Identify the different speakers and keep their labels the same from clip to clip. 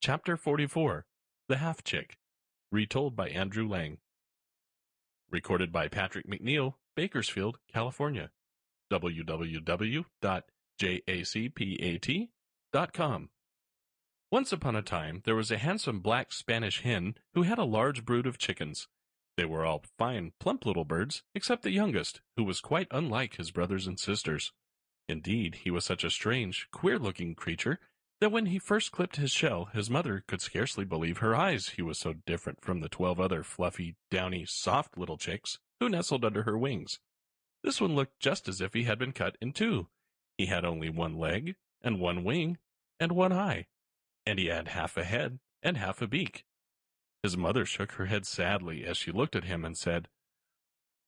Speaker 1: Chapter 44, The Half-Chick, retold by Andrew Lang. Recorded by Patrick McNeil, Bakersfield, California. www.jacpat.com. Once upon a time, there was a handsome black Spanish hen who had a large brood of chickens. They were all fine, plump little birds, except the youngest, who was quite unlike his brothers and sisters. Indeed, he was such a strange, queer-looking creature that when he first clipped his shell, his mother could scarcely believe her eyes. He was so different from the 12 other fluffy, downy, soft little chicks who nestled under her wings. This one looked just as if he had been cut in two. He had only one leg, and one wing, and one eye, and he had half a head and half a beak. His mother shook her head sadly as she looked at him and said,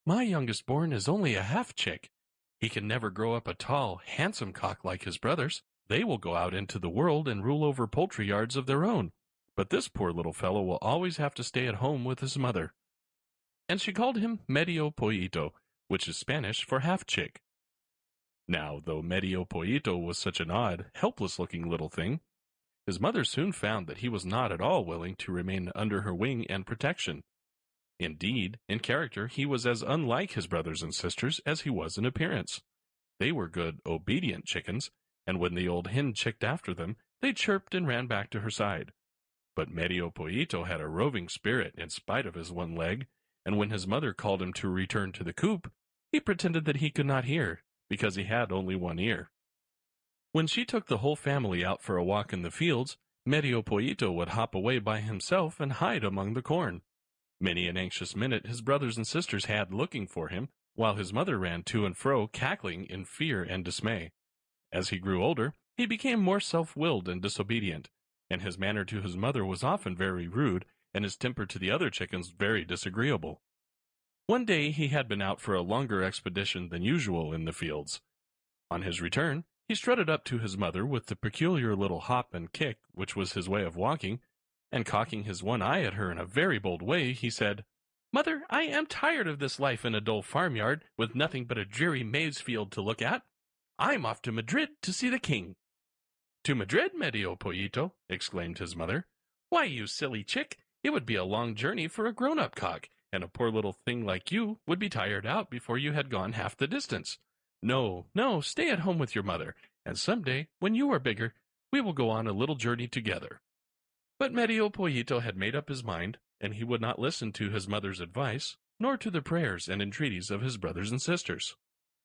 Speaker 1: "My youngest born is only a half-chick. He can never grow up a tall, handsome cock like his brothers. They will go out into the world and rule over poultry yards of their own. But this poor little fellow will always have to stay at home with his mother." And she called him Medio Poyito, which is Spanish for half-chick. Now, though Medio Poyito was such an odd, helpless-looking little thing, his mother soon found that he was not at all willing to remain under her wing and protection. Indeed, in character, he was as unlike his brothers and sisters as he was in appearance. They were good, obedient chickens, and when the old hen chicked after them, they chirped and ran back to her side. But Medio Poyito had a roving spirit in spite of his one leg, and when his mother called him to return to the coop, he pretended that he could not hear, because he had only one ear. When she took the whole family out for a walk in the fields, Medio Poyito would hop away by himself and hide among the corn. Many an anxious minute his brothers and sisters had looking for him, while his mother ran to and fro cackling in fear and dismay. As he grew older, he became more self-willed and disobedient, and his manner to his mother was often very rude, and his temper to the other chickens very disagreeable. One day he had been out for a longer expedition than usual in the fields. On his return, he strutted up to his mother with the peculiar little hop and kick which was his way of walking, and cocking his one eye at her in a very bold way, he said, "Mother, I am tired of this life in a dull farmyard, with nothing but a dreary maize field to look at. I'm off to Madrid to see the king." "To Madrid, Medio Poyito?" exclaimed his mother. "Why, you silly chick, it would be a long journey for a grown-up cock, and a poor little thing like you would be tired out before you had gone half the distance. No, no, stay at home with your mother, and some day, when you are bigger, we will go on a little journey together." But Medio Poyito had made up his mind, and he would not listen to his mother's advice, nor to the prayers and entreaties of his brothers and sisters.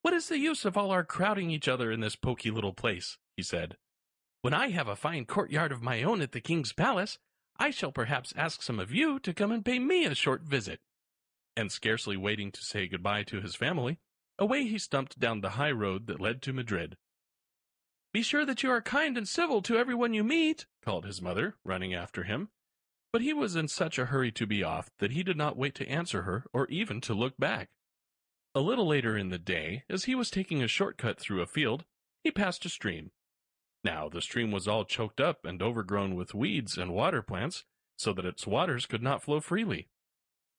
Speaker 1: "What is the use of all our crowding each other in this poky little place?" he said. "When I have a fine courtyard of my own at the king's palace, I shall perhaps ask some of you to come and pay me a short visit." And scarcely waiting to say goodbye to his family, away he stumped down the high road that led to Madrid. "Be sure that you are kind and civil to everyone you meet," called his mother, running after him. But he was in such a hurry to be off that he did not wait to answer her or even to look back. A little later in the day, as he was taking a short-cut through a field, he passed a stream. Now the stream was all choked up and overgrown with weeds and water plants, so that its waters could not flow freely.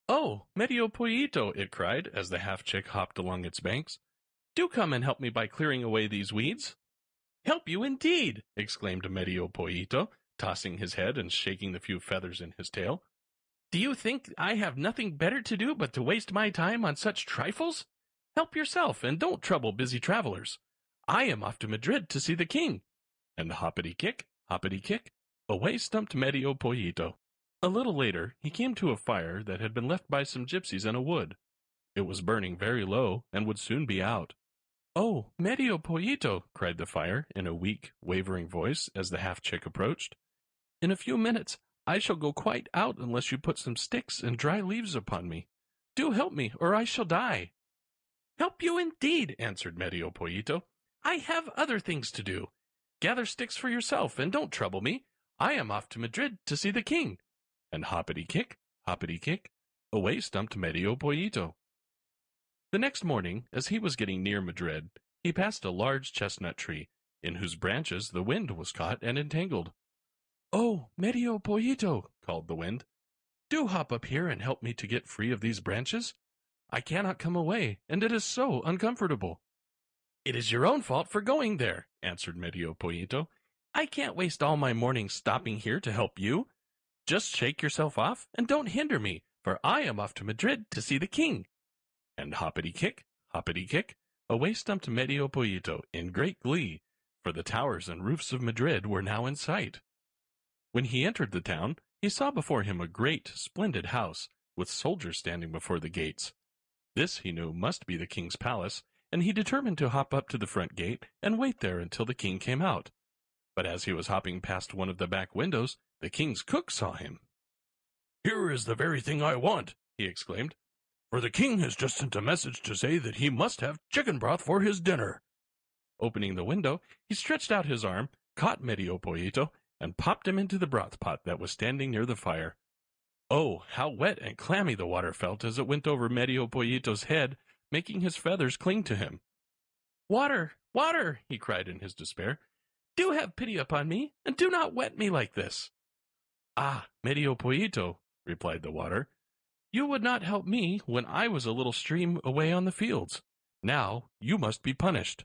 Speaker 1: "Oh, Medio Poyito," it cried, as the half-chick hopped along its banks. "Do come and help me by clearing away these weeds." "Help you indeed!" exclaimed Medio Poyito, tossing his head and shaking the few feathers in his tail. "Do you think I have nothing better to do but to waste my time on such trifles? Help yourself, and don't trouble busy travelers. I am off to Madrid to see the king." And hoppity-kick, away stumped Medio Poyito. A little later, he came to a fire that had been left by some gypsies in a wood. It was burning very low, and would soon be out. "Oh, Medio Poyito," cried the fire, in a weak, wavering voice, as the half-chick approached. "In a few minutes I shall go quite out unless you put some sticks and dry leaves upon me. Do help me, or I shall die." "Help you indeed," answered Medio Poyito. "I have other things to do. Gather sticks for yourself, and don't trouble me. I am off to Madrid to see the king." And hoppity-kick, away stumped Medio Poyito. The next morning, as he was getting near Madrid, he passed a large chestnut tree, in whose branches the wind was caught and entangled. "Oh, Medio Poyito," called the wind, "do hop up here and help me to get free of these branches. I cannot come away, and it is so uncomfortable." "It is your own fault for going there," answered Medio Poyito. I can't waste all my morning stopping here to help you. Just shake yourself off and don't hinder me, for I am off to Madrid to see the king. And hoppity kick, away stumped Medio Poyito in great glee, for the towers and roofs of Madrid were now in sight. When he entered the town, he saw before him a great, splendid house, with soldiers standing before the gates. This, he knew, must be the king's palace, and he determined to hop up to the front gate and wait there until the king came out. But as he was hopping past one of the back windows, the king's cook saw him. "Here is the very thing I want," he exclaimed, "for the king has just sent a message to say that he must have chicken broth for his dinner." Opening the window, he stretched out his arm, caught Medio Poyito, and popped him into the broth pot that was standing near the fire. Oh, how wet and clammy the water felt as it went over Medio Poyito's head, making his feathers cling to him. "Water, water!" he cried in his despair. "Do have pity upon me, and do not wet me like this." "Ah, Medio Poyito," replied the water, "you would not help me when I was a little stream away on the fields. Now you must be punished."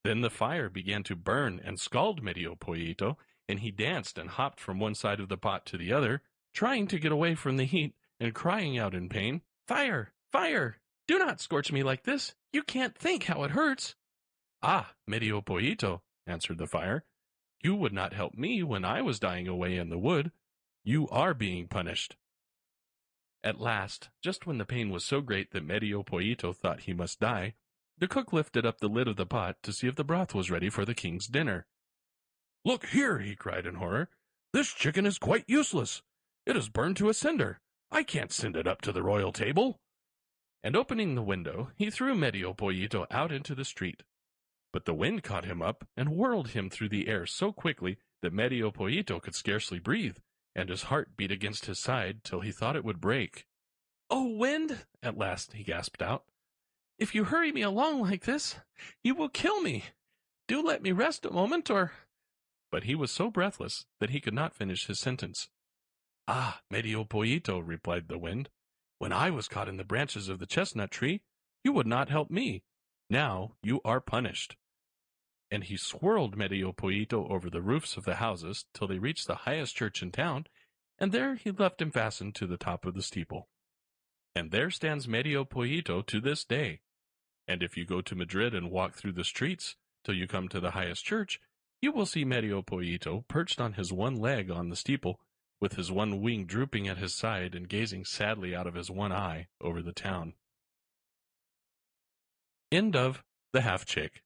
Speaker 1: Then the fire began to burn and scald Medio Poyito, and he danced and hopped from one side of the pot to the other, trying to get away from the heat and crying out in pain, "Fire! Fire! Do not scorch me like this! You can't think how it hurts!" "Ah, Medio Poyito," answered the fire, "you would not help me when I was dying away in the wood. You are being punished." At last, just when the pain was so great that Medio Poyito thought he must die, the cook lifted up the lid of the pot to see if the broth was ready for the king's dinner. "Look here," he cried in horror. "This chicken is quite useless. It is burned to a cinder. I can't send it up to the royal table." And opening the window, he threw Medio Poyito out into the street. But the wind caught him up and whirled him through the air so quickly that Medio Poyito could scarcely breathe, and his heart beat against his side till he thought it would break. "Oh, wind," at last he gasped out, "if you hurry me along like this, you will kill me. Do let me rest a moment, or—" But he was so breathless that he could not finish his sentence. "Ah, Medio Poyito," replied the wind, "when I was caught in the branches of the chestnut tree, you would not help me. Now you are punished." And he swirled Medio Poyito over the roofs of the houses till they reached the highest church in town, and there he left him fastened to the top of the steeple. And there stands Medio Poyito to this day. And if you go to Madrid and walk through the streets till you come to the highest church, you will see Medio Poyito perched on his one leg on the steeple, with his one wing drooping at his side and gazing sadly out of his one eye over the town. End of The Half Chick.